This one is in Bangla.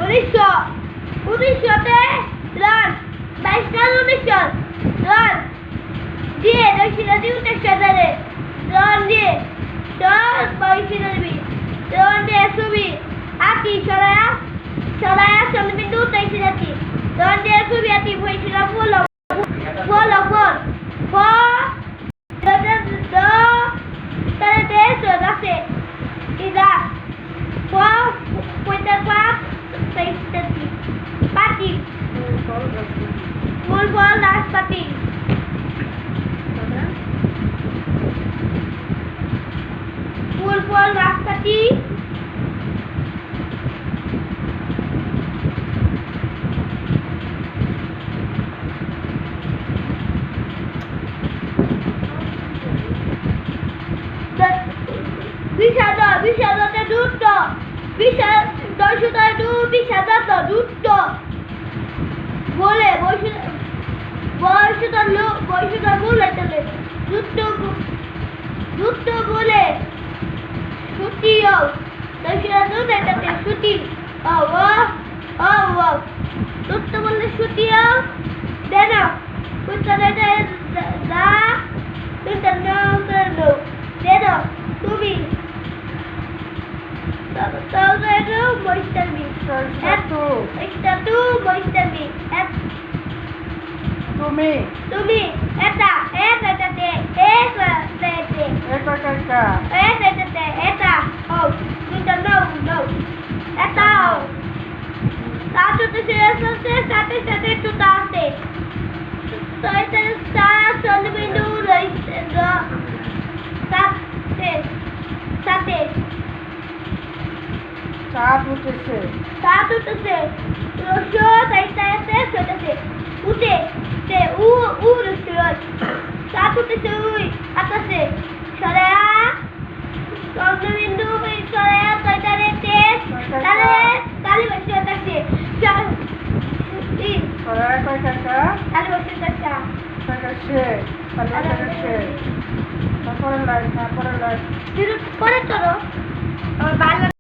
1900 1900-তে রন 22 রন দিয়ে দক্ষিণা দিয়ে উত্তর রন দিয়ে সব বৈশিষ্ট্য রন দিয়ে ছবি আঁকি সরায়া চন্দ্রবিন্দু উত্তর রন দিয়ে ছবি আঁকি বৈশিষ্ট্য ফুল ফুল তারে দেশ আছে ইদা পয়টা পাপ সাইস্তাতি পাতি ফুল ফল নাশপাতি ফুল ফল নাশপাতি বিষাদতে দুধ দর্শকতা বিষাদত দুধ বলে বয়সটা বলে চলে দুধ বলে ছুটিও দর্শকতা দুধ এটাতে ছুটি দুধ বললে ছুটিও দেন তুমি তুমি এটা সাথে সাথে টুটা আছে চন্দ্রবিন্দু সাথে চাঁদ উঠেছে উঠে চাঁদ উঠেছে উই আকাশে সরায়া চন্দ্রবিন্দু সরায়া ছয়টারে তেজ তারে কালী বসে আছে সরায়া কয় টাকা কালী বসে আছে তারপরে লাইন পরে তোর আমার